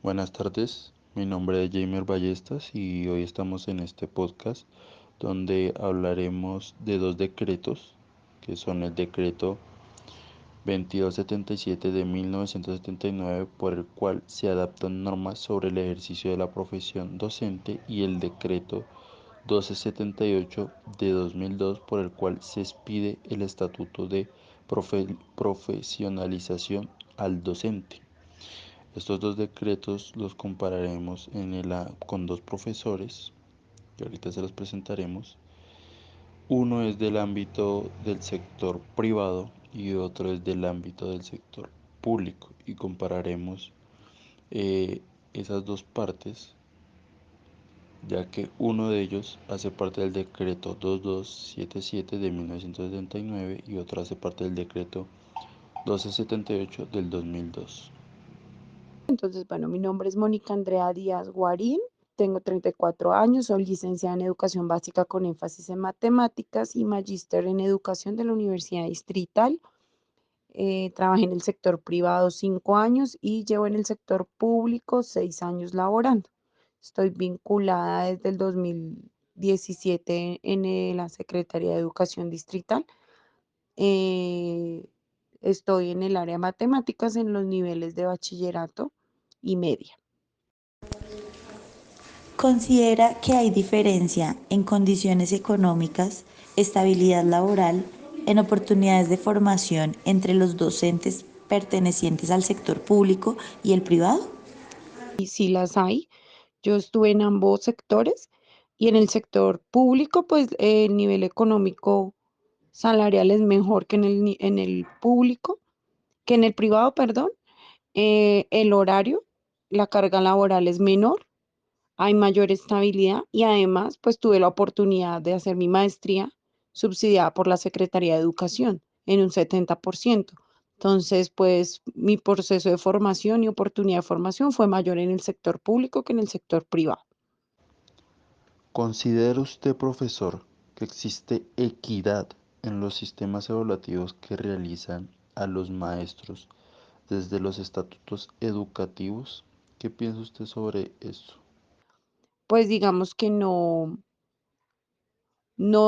Buenas tardes, mi nombre es Jamer Ballestas y hoy estamos en este podcast donde hablaremos de dos decretos que son el decreto 2277 de 1979 por el cual se adaptan normas sobre el ejercicio de la profesión docente y el decreto 1278 de 2002 por el cual se expide el estatuto de profesionalización al docente. Estos dos decretos los compararemos con dos profesores, que ahorita se los presentaremos. Uno es del ámbito del sector privado y otro es del ámbito del sector público y compararemos eh, esas dos partes, ya que uno de ellos hace parte del decreto 2277 de 1979 y otro hace parte del decreto 1278 del 2002. Entonces, bueno, mi nombre es Mónica Andrea Díaz Guarín, tengo 34 años, soy licenciada en Educación Básica con énfasis en Matemáticas y magíster en Educación de la Universidad Distrital. Trabajé en el sector privado 5 años y llevo en el sector público 6 años laborando. Estoy vinculada desde el 2017 en la Secretaría de Educación Distrital. Eh, Estoy en el área de matemáticas en los niveles de bachillerato y media. Considera que hay diferencia en condiciones económicas, estabilidad laboral, en oportunidades de formación entre los docentes pertenecientes al sector público y el privado. Y sí las hay. Yo estuve en ambos sectores y en el sector público, pues el nivel económico salarial es mejor que en el público, que en el privado, perdón. El horario, la carga laboral es menor, hay mayor estabilidad y además, pues tuve la oportunidad de hacer mi maestría subsidiada por la Secretaría de Educación en un 70%. Entonces, pues mi proceso de formación y oportunidad de formación fue mayor en el sector público que en el sector privado. ¿Considera usted, profesor, que existe equidad en los sistemas evaluativos que realizan a los maestros desde los estatutos educativos? ¿Qué piensa usted sobre esto? Pues digamos que no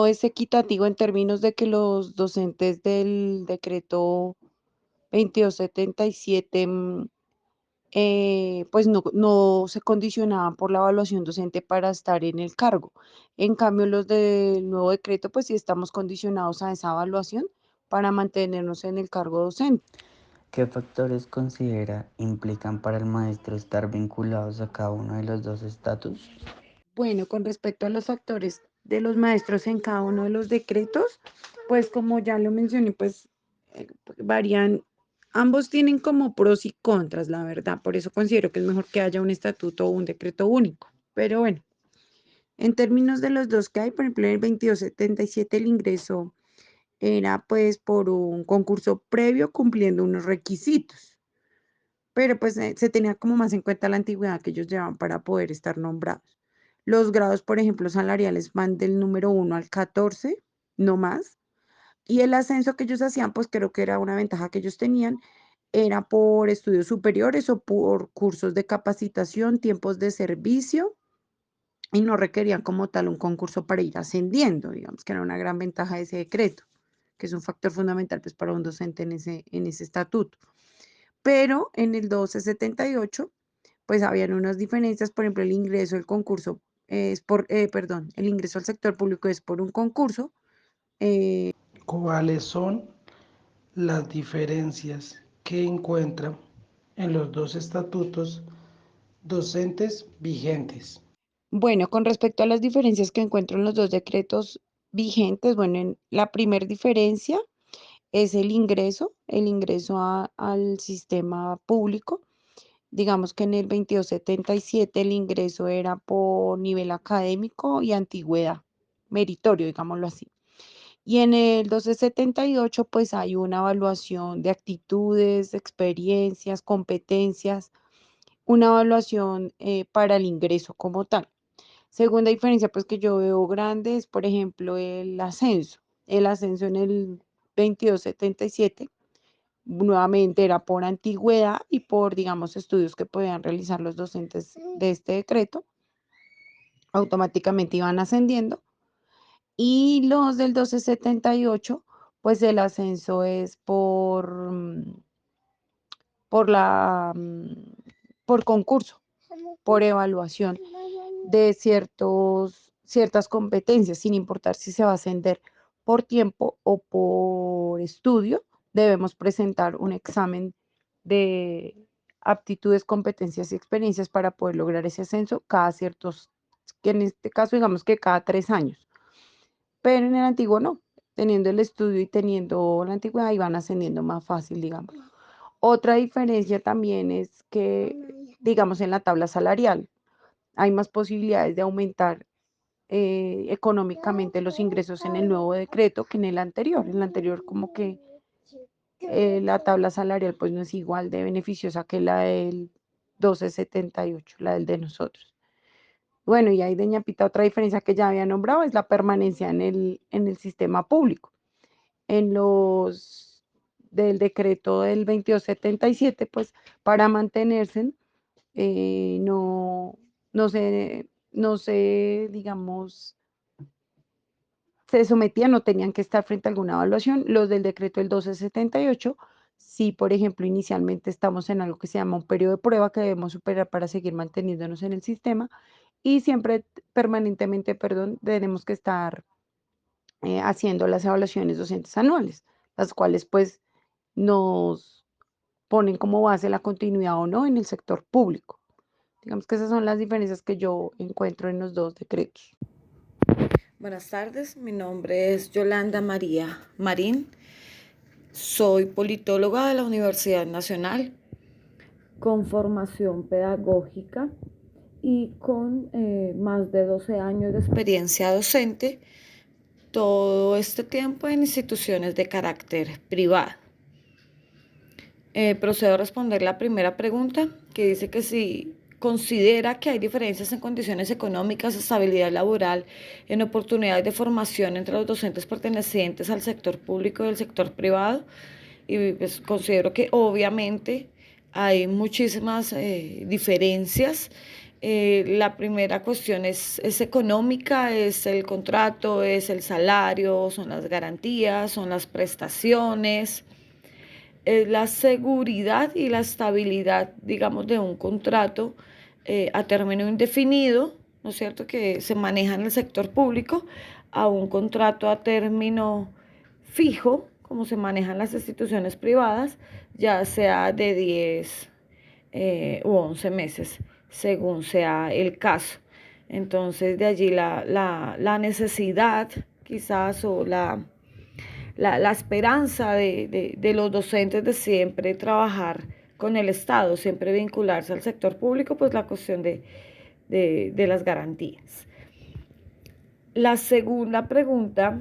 es equitativo en términos de que los docentes del decreto 2277 pues no se condicionaban por la evaluación docente para estar en el cargo. En cambio, los del nuevo decreto, pues sí estamos condicionados a esa evaluación para mantenernos en el cargo docente. ¿Qué factores considera implican para el maestro estar vinculados a cada uno de los dos estatus? Bueno, con respecto a los factores de los maestros en cada uno de los decretos, pues como ya lo mencioné, pues varían, ambos tienen como pros y contras, la verdad. Por eso considero que es mejor que haya un estatuto o un decreto único. Pero bueno, en términos de los dos que hay, por ejemplo, en el 2277 el ingreso era pues por un concurso previo cumpliendo unos requisitos, pero pues se tenía como más en cuenta la antigüedad que ellos llevaban para poder estar nombrados. Los grados, por ejemplo, salariales van del número 1 al 14, no más, y el ascenso que ellos hacían, pues creo que era una ventaja que ellos tenían, era por estudios superiores o por cursos de capacitación, tiempos de servicio y no requerían como tal un concurso para ir ascendiendo, digamos que era una gran ventaja de ese decreto, que es un factor fundamental pues para un docente en ese estatuto. Pero en el 1278 pues habían unas diferencias, por ejemplo, el ingreso al concurso es perdón, el ingreso al sector público es por un concurso. ¿Cuáles son las diferencias que encuentran en los dos estatutos docentes vigentes? Bueno, con respecto a las diferencias que encuentro en los dos decretos vigentes, bueno, en la primera diferencia es el ingreso al sistema público. Digamos que en el 2277 el ingreso era por nivel académico y antigüedad, meritorio, digámoslo así. Y en el 1278 pues hay una evaluación de actitudes, experiencias, competencias, una evaluación para el ingreso como tal. Segunda diferencia, pues que yo veo grande es, por ejemplo, el ascenso. El ascenso en el 2277 nuevamente era por antigüedad y por, digamos, estudios que podían realizar los docentes de este decreto, automáticamente iban ascendiendo. Y los del 1278, pues el ascenso es por la, por concurso, por evaluación de ciertas competencias, sin importar si se va a ascender por tiempo o por estudio, debemos presentar un examen de aptitudes, competencias y experiencias para poder lograr ese ascenso cada ciertos, que en este caso digamos que cada 3 años, pero en el antiguo no, teniendo el estudio y teniendo la antigüedad iban ascendiendo más fácil, digamos. Otra diferencia también es que, digamos, en la tabla salarial hay más posibilidades de aumentar económicamente los ingresos en el nuevo decreto que en el anterior. En el anterior como que la tabla salarial pues no es igual de beneficiosa que la del 1278, la del de nosotros. Bueno, y ahí de ñapita otra diferencia que ya había nombrado es la permanencia en el sistema público. En los del decreto del 2277, pues para mantenerse no, digamos, se sometían, no tenían que estar frente a alguna evaluación. Los del decreto del 1278, si por ejemplo inicialmente estamos en algo que se llama un periodo de prueba que debemos superar para seguir manteniéndonos en el sistema y siempre permanentemente, perdón, tenemos que estar haciendo las evaluaciones docentes anuales, las cuales pues nos ponen como base la continuidad o no en el sector público. Digamos que esas son las diferencias que yo encuentro en los dos decretos. Buenas tardes, mi nombre es Yolanda María Marín, soy politóloga de la Universidad Nacional con formación pedagógica y con más de 12 años de experiencia docente, todo este tiempo en instituciones de carácter privado. Procedo a responder la primera pregunta, que dice que si considera que hay diferencias en condiciones económicas, estabilidad laboral, en oportunidades de formación entre los docentes pertenecientes al sector público y el sector privado. Y pues considero que obviamente hay muchísimas diferencias. La primera cuestión es económica, es el contrato, es el salario, son las garantías, son las prestaciones, la seguridad y la estabilidad, digamos, de un contrato a término indefinido, ¿no es cierto?, que se maneja en el sector público, a un contrato a término fijo, como se manejan las instituciones privadas, ya sea de 10 u 11 meses, según sea el caso. Entonces, de allí la necesidad, quizás, o la esperanza de los docentes de siempre trabajar con el Estado, siempre vincularse al sector público, pues la cuestión de las garantías. La segunda pregunta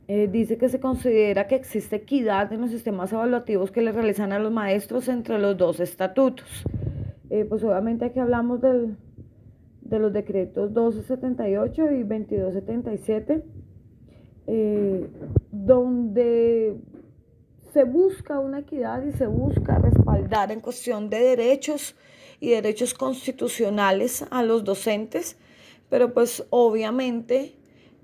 dice que se considera que existe equidad en los sistemas evaluativos que le realizan a los maestros entre los dos estatutos. Pues obviamente aquí hablamos de los decretos 1278 y 2277, donde se busca una equidad y se busca respaldar en cuestión de derechos y derechos constitucionales a los docentes, pero pues obviamente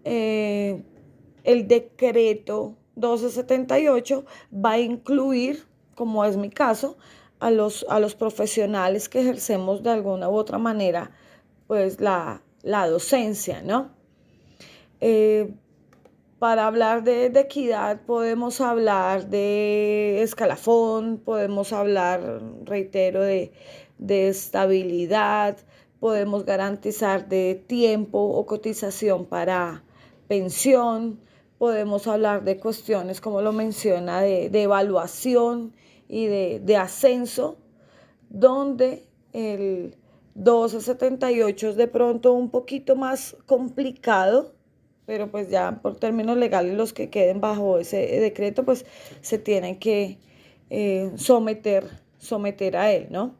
el decreto 1278 va a incluir, como es mi caso, a los profesionales que ejercemos de alguna u otra manera pues la docencia, ¿no? Para hablar de equidad podemos hablar de escalafón, podemos hablar, reitero, de estabilidad, podemos garantizar de tiempo o cotización para pensión, podemos hablar de cuestiones como lo menciona de evaluación y de ascenso, donde el 1278 es de pronto un poquito más complicado, pero pues ya por términos legales los que queden bajo ese decreto pues se tienen que someter a él, ¿no?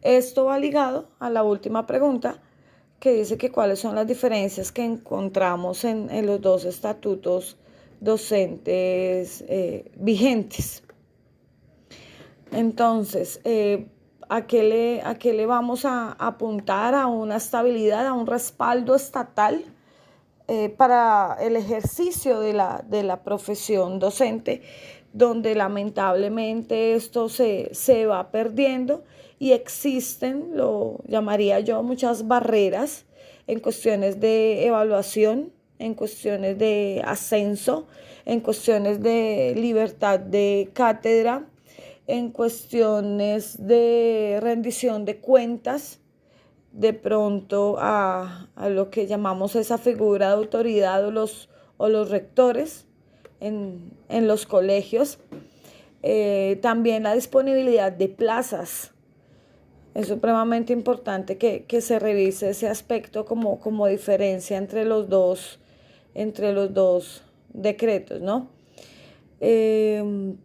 Esto va ligado a la última pregunta, que dice que cuáles son las diferencias que encontramos en los dos estatutos docentes vigentes. Entonces, ¿a qué le vamos a apuntar? A una estabilidad, a un respaldo estatal para el ejercicio de la profesión docente, donde lamentablemente esto se va perdiendo y existen, lo llamaría yo, muchas barreras en cuestiones de evaluación, en cuestiones de ascenso, en cuestiones de libertad de cátedra, en cuestiones de rendición de cuentas, de pronto a lo que llamamos esa figura de autoridad o los rectores en los colegios. También la disponibilidad de plazas. Es supremamente importante que se revise ese aspecto como diferencia entre los dos decretos, ¿no? El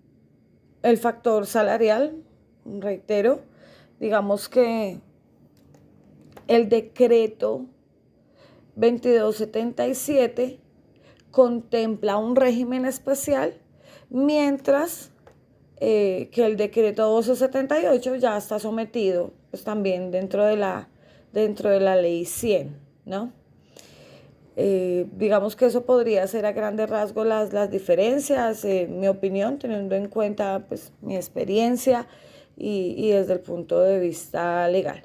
factor salarial, reitero, digamos que el decreto 2277 contempla un régimen especial, mientras que el decreto 1278 ya está sometido pues, también dentro de la ley 100, ¿no? Digamos que eso podría ser a grandes rasgos las diferencias, mi opinión, teniendo en cuenta pues, mi experiencia y desde el punto de vista legal.